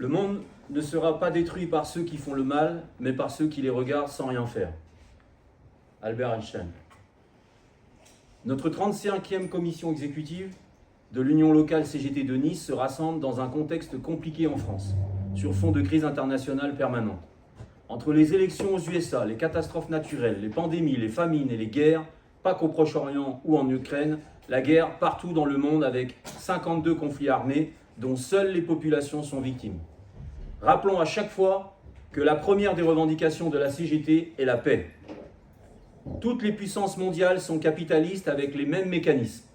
Le monde ne sera pas détruit par ceux qui font le mal, mais par ceux qui les regardent sans rien faire. Albert Einstein. Notre 35e commission exécutive de l'Union locale CGT de Nice se rassemble dans un contexte compliqué en France, sur fond de crise internationale permanente. Entre les élections aux USA, les catastrophes naturelles, les pandémies, les famines et les guerres, pas qu'au Proche-Orient ou en Ukraine, la guerre partout dans le monde avec 52 conflits armés dont seules les populations sont victimes. Rappelons à chaque fois que la première des revendications de la CGT est la paix. Toutes les puissances mondiales sont capitalistes avec les mêmes mécanismes.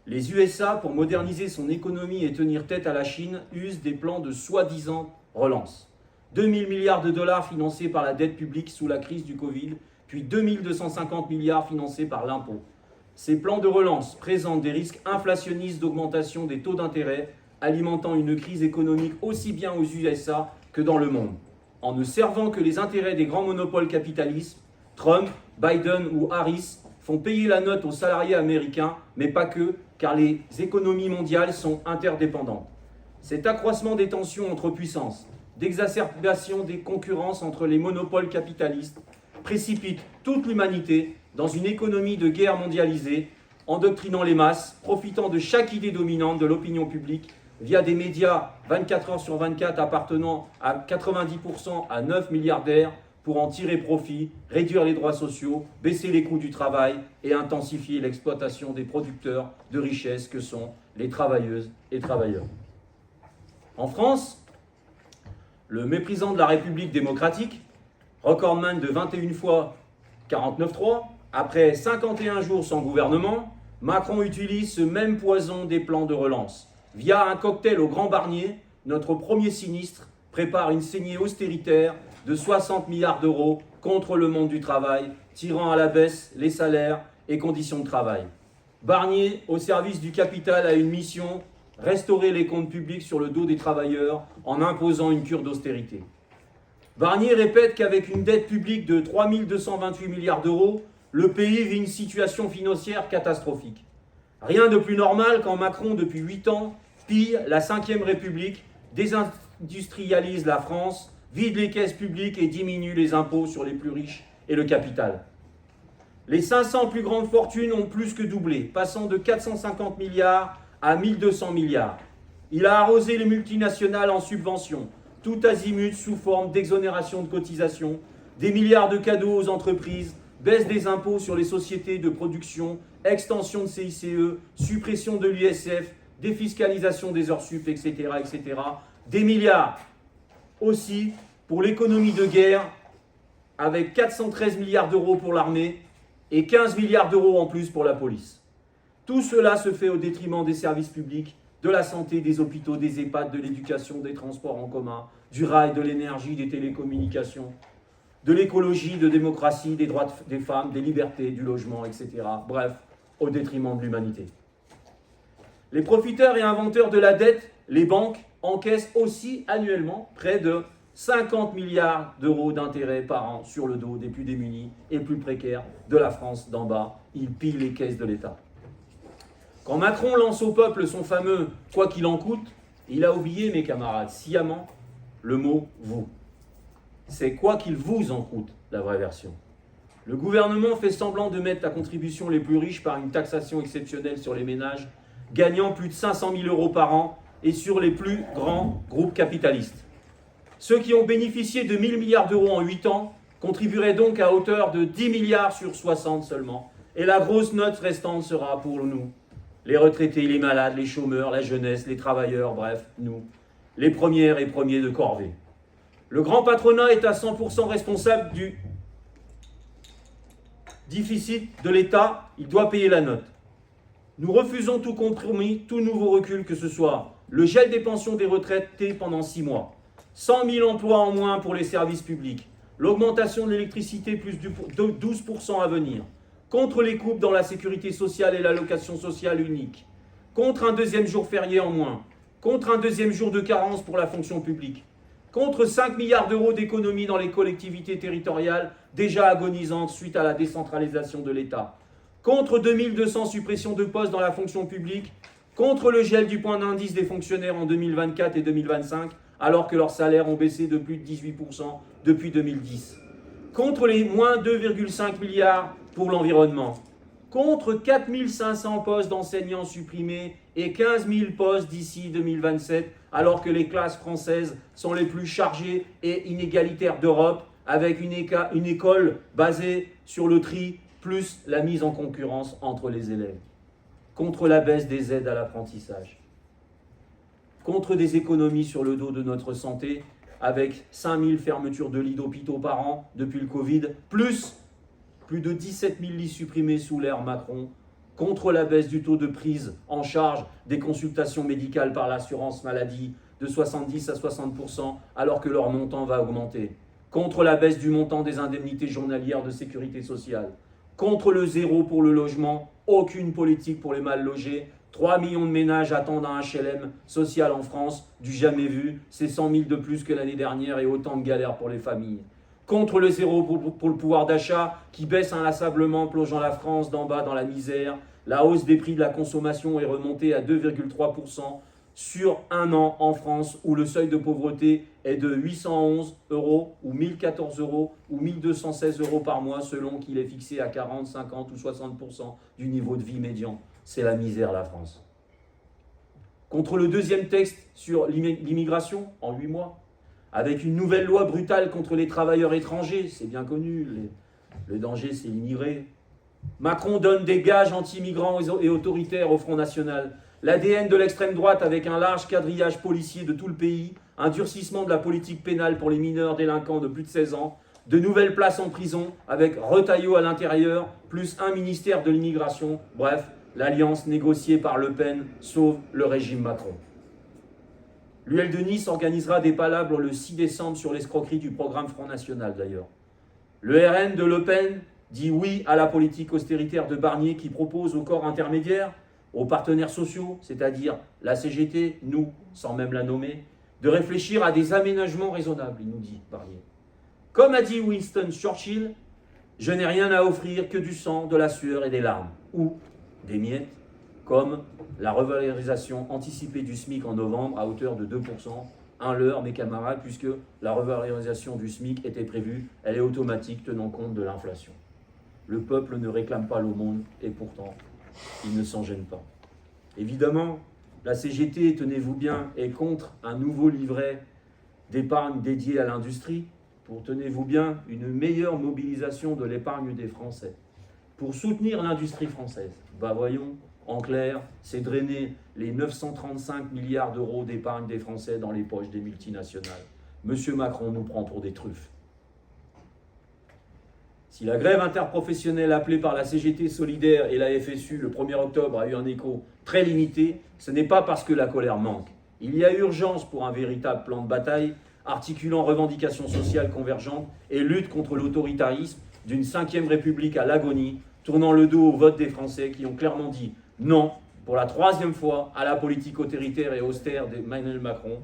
Les USA, pour moderniser son économie et tenir tête à la Chine, usent des plans de soi-disant relance. 2000 milliards de dollars financés par la dette publique sous la crise du Covid, puis 2250 milliards financés par l'impôt. Ces plans de relance présentent des risques inflationnistes d'augmentation des taux d'intérêt, alimentant une crise économique aussi bien aux USA que dans le monde. En ne servant que les intérêts des grands monopoles capitalistes, Trump, Biden ou Harris font payer la note aux salariés américains, mais pas que, car les économies mondiales sont interdépendantes. Cet accroissement des tensions entre puissances, d'exacerbation des concurrences entre les monopoles capitalistes, précipite toute l'humanité dans une économie de guerre mondialisée, endoctrinant les masses, profitant de chaque idée dominante de l'opinion publique via des médias 24 heures sur 24 appartenant à 90% à 9 milliardaires pour en tirer profit, réduire les droits sociaux, baisser les coûts du travail et intensifier l'exploitation des producteurs de richesses que sont les travailleuses et travailleurs. En France, le méprisant de la République démocratique, recordman de 21 fois 49.3, après 51 jours sans gouvernement, Macron utilise ce même poison des plans de relance. Via un cocktail au Grand Barnier, notre premier sinistre prépare une saignée austéritaire de 60 milliards d'euros contre le monde du travail, tirant à la baisse les salaires et conditions de travail. Barnier, au service du capital, a une mission: restaurer les comptes publics sur le dos des travailleurs en imposant une cure d'austérité. Barnier répète qu'avec une dette publique de 3 228 milliards d'euros, le pays vit une situation financière catastrophique. Rien de plus normal quand Macron, depuis 8 ans, pille la 5e République, désindustrialise la France, vide les caisses publiques et diminue les impôts sur les plus riches et le capital. Les 500 plus grandes fortunes ont plus que doublé, passant de 450 milliards à 1200 milliards. Il a arrosé les multinationales en subventions, tout azimut sous forme d'exonération de cotisations, des milliards de cadeaux aux entreprises, baisse des impôts sur les sociétés de production, extension de CICE, suppression de l'ISF, défiscalisation des heures sup, etc., etc. Des milliards aussi pour l'économie de guerre, avec 413 milliards d'euros pour l'armée et 15 milliards d'euros en plus pour la police. Tout cela se fait au détriment des services publics, de la santé, des hôpitaux, des EHPAD, de l'éducation, des transports en commun, du rail, de l'énergie, des télécommunications, de l'écologie, de démocratie, des droits des femmes, des libertés, du logement, etc. Bref, au détriment de l'humanité. Les profiteurs et inventeurs de la dette, les banques, encaissent aussi annuellement près de 50 milliards d'euros d'intérêts par an sur le dos des plus démunis et plus précaires de la France d'en bas. Ils pillent les caisses de l'État. Quand Macron lance au peuple son fameux « quoi qu'il en coûte », il a oublié, mes camarades, sciemment, le mot « vous ». C'est « quoi qu'il vous en coûte », la vraie version. Le gouvernement fait semblant de mettre à contribution les plus riches par une taxation exceptionnelle sur les ménages, gagnant plus de 500 000 euros par an, et sur les plus grands groupes capitalistes. Ceux qui ont bénéficié de 1000 milliards d'euros en 8 ans contribueraient donc à hauteur de 10 milliards sur 60 seulement. Et la grosse note restante sera pour nous. Les retraités, les malades, les chômeurs, la jeunesse, les travailleurs, bref, nous. Les premières et premiers de corvée. Le grand patronat est à 100% responsable du déficit de l'État. Il doit payer la note. Nous refusons tout compromis, tout nouveau recul, que ce soit le gel des pensions des retraités pendant 6 mois, 100 000 emplois en moins pour les services publics, l'augmentation de l'électricité plus de 12% à venir, contre les coupes dans la sécurité sociale et l'allocation sociale unique, contre un 2e jour férié en moins, contre un 2e jour de carence pour la fonction publique, contre 5 milliards d'euros d'économies dans les collectivités territoriales déjà agonisantes suite à la décentralisation de l'État, contre 2200 suppressions de postes dans la fonction publique, contre le gel du point d'indice des fonctionnaires en 2024 et 2025, alors que leurs salaires ont baissé de plus de 18% depuis 2010. Contre les moins 2,5 milliards pour l'environnement. Contre 4 500 postes d'enseignants supprimés et 15 000 postes d'ici 2027, alors que les classes françaises sont les plus chargées et inégalitaires d'Europe, avec une école basée sur le tri, plus la mise en concurrence entre les élèves. Contre la baisse des aides à l'apprentissage. Contre des économies sur le dos de notre santé, avec 5 000 fermetures de lits d'hôpitaux par an depuis le Covid, plus de 17 000 lits supprimés sous l'ère Macron, contre la baisse du taux de prise en charge des consultations médicales par l'assurance maladie de 70 à 60%, alors que leur montant va augmenter, contre la baisse du montant des indemnités journalières de sécurité sociale, contre le zéro pour le logement, aucune politique pour les mal logés, 3 millions de ménages attendent un HLM social en France, du jamais vu, c'est 100 000 de plus que l'année dernière et autant de galères pour les familles. Contre le zéro pour le pouvoir d'achat qui baisse inlassablement, plongeant la France d'en bas dans la misère. La hausse des prix de la consommation est remontée à 2,3% sur un an en France, où le seuil de pauvreté est de 811 € ou 1014 € ou 1216 € par mois, selon qu'il est fixé à 40, 50 ou 60% du niveau de vie médian. C'est la misère, la France. Contre le deuxième texte sur l'immigration, en 8 mois, avec une nouvelle loi brutale contre les travailleurs étrangers, c'est bien connu, le danger c'est l'immigré. Macron donne des gages anti-migrants et autoritaires au Front National. L'ADN de l'extrême droite avec un large quadrillage policier de tout le pays, un durcissement de la politique pénale pour les mineurs délinquants de plus de 16 ans, de nouvelles places en prison avec Retailleau à l'intérieur, plus un ministère de l'immigration. Bref, l'alliance négociée par Le Pen sauve le régime Macron. L'UL de Nice organisera des palabres le 6 décembre sur l'escroquerie du programme Front National d'ailleurs. Le RN de Le Pen dit oui à la politique austéritaire de Barnier qui propose au corps intermédiaire, aux partenaires sociaux, c'est-à-dire la CGT, nous, sans même la nommer, de réfléchir à des aménagements raisonnables, il nous dit Barnier. Comme a dit Winston Churchill, je n'ai rien à offrir que du sang, de la sueur et des larmes, ou des miettes, comme la revalorisation anticipée du SMIC en novembre à hauteur de 2%, un leurre, mes camarades, puisque la revalorisation du SMIC était prévue, elle est automatique tenant compte de l'inflation. Le peuple ne réclame pas l'aumône et pourtant, il ne s'en gêne pas. Évidemment, la CGT, tenez-vous bien, est contre un nouveau livret d'épargne dédié à l'industrie pour, tenez-vous bien, une meilleure mobilisation de l'épargne des Français. Pour soutenir l'industrie française, bah voyons, en clair, c'est drainer les 935 milliards d'euros d'épargne des Français dans les poches des multinationales. Monsieur Macron nous prend pour des truffes. Si la grève interprofessionnelle appelée par la CGT Solidaire et la FSU le 1er octobre a eu un écho très limité, ce n'est pas parce que la colère manque. Il y a urgence pour un véritable plan de bataille articulant revendications sociales convergentes et lutte contre l'autoritarisme d'une 5e République à l'agonie, tournant le dos au vote des Français qui ont clairement dit non, pour la 3e fois, à la politique autoritaire et austère d'Emmanuel Macron,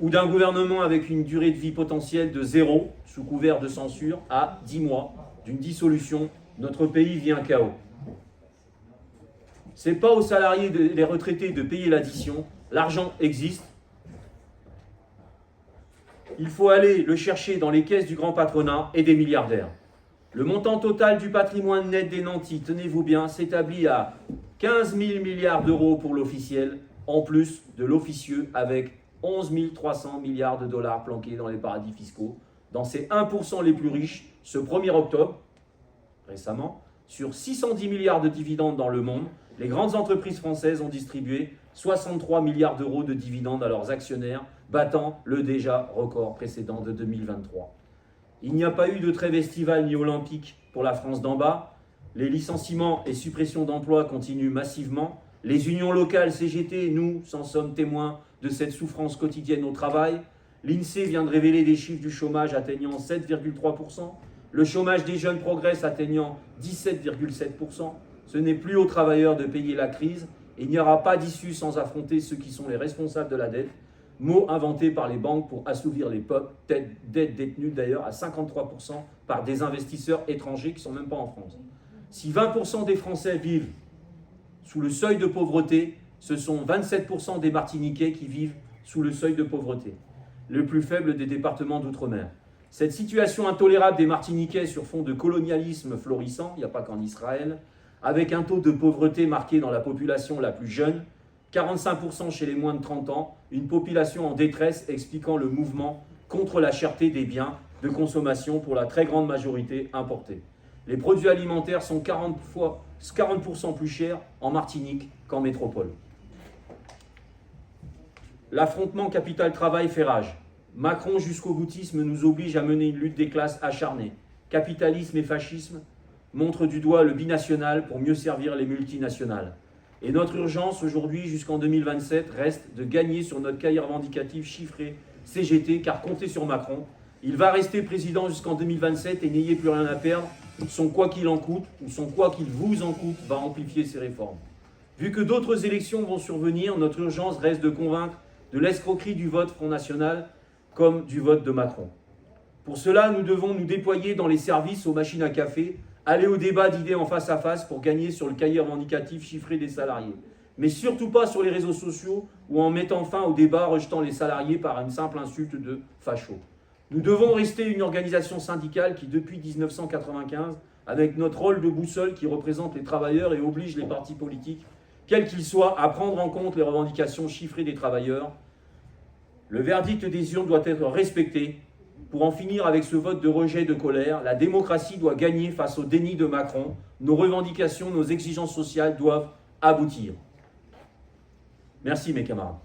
ou d'un gouvernement avec une durée de vie potentielle de 0, sous couvert de censure, à 10 mois, d'une dissolution, notre pays vit un chaos. Ce n'est pas aux salariés et les retraités de payer l'addition, l'argent existe. Il faut aller le chercher dans les caisses du grand patronat et des milliardaires. Le montant total du patrimoine net des nantis, tenez-vous bien, s'établit à 15 000 milliards d'euros pour l'officiel, en plus de l'officieux, avec 11 300 milliards de dollars planqués dans les paradis fiscaux. Dans ces 1% les plus riches, ce 1er octobre, récemment, sur 610 milliards de dividendes dans le monde, les grandes entreprises françaises ont distribué 63 milliards d'euros de dividendes à leurs actionnaires, battant le déjà record précédent de 2023. Il n'y a pas eu de trêve estivale ni olympique pour la France d'en bas. Les licenciements et suppressions d'emplois continuent massivement. Les unions locales CGT, nous, en sommes témoins de cette souffrance quotidienne au travail. L'INSEE vient de révéler des chiffres du chômage atteignant 7,3%. Le chômage des jeunes progresse atteignant 17,7%. Ce n'est plus aux travailleurs de payer la crise. Il n'y aura pas d'issue sans affronter ceux qui sont les responsables de la dette. Mot inventé par les banques pour assouvir les peuples, dette détenue d'ailleurs à 53% par des investisseurs étrangers qui ne sont même pas en France. Si 20% des Français vivent sous le seuil de pauvreté, ce sont 27% des Martiniquais qui vivent sous le seuil de pauvreté. le plus faible des départements d'outre-mer. Cette situation intolérable des Martiniquais sur fond de colonialisme florissant, il n'y a pas qu'en Israël, avec un taux de pauvreté marqué dans la population la plus jeune, 45% chez les moins de 30 ans, une population en détresse expliquant le mouvement contre la cherté des biens de consommation pour la très grande majorité importés. Les produits alimentaires sont 40% plus chers en Martinique qu'en métropole. L'affrontement capital-travail fait rage. Macron jusqu'au boutisme nous oblige à mener une lutte des classes acharnée. Capitalisme et fascisme montrent du doigt le binational pour mieux servir les multinationales. Et notre urgence aujourd'hui jusqu'en 2027 reste de gagner sur notre cahier revendicatif chiffré CGT, car comptez sur Macron. Il va rester président jusqu'en 2027 et n'ayez plus rien à perdre. Son quoi qu'il en coûte, ou son quoi qu'il vous en coûte, va amplifier ces réformes. Vu que d'autres élections vont survenir, notre urgence reste de convaincre de l'escroquerie du vote Front National comme du vote de Macron. Pour cela, nous devons nous déployer dans les services, aux machines à café, aller au débat d'idées en face à face pour gagner sur le cahier revendicatif chiffré des salariés. Mais surtout pas sur les réseaux sociaux ou en mettant fin au débat rejetant les salariés par une simple insulte de facho. Nous devons rester une organisation syndicale qui, depuis 1995, avec notre rôle de boussole qui représente les travailleurs et oblige les partis politiques, quels qu'ils soient, à prendre en compte les revendications chiffrées des travailleurs. Le verdict des urnes doit être respecté. Pour en finir avec ce vote de rejet de colère, la démocratie doit gagner face au déni de Macron. Nos revendications, nos exigences sociales doivent aboutir. Merci mes camarades.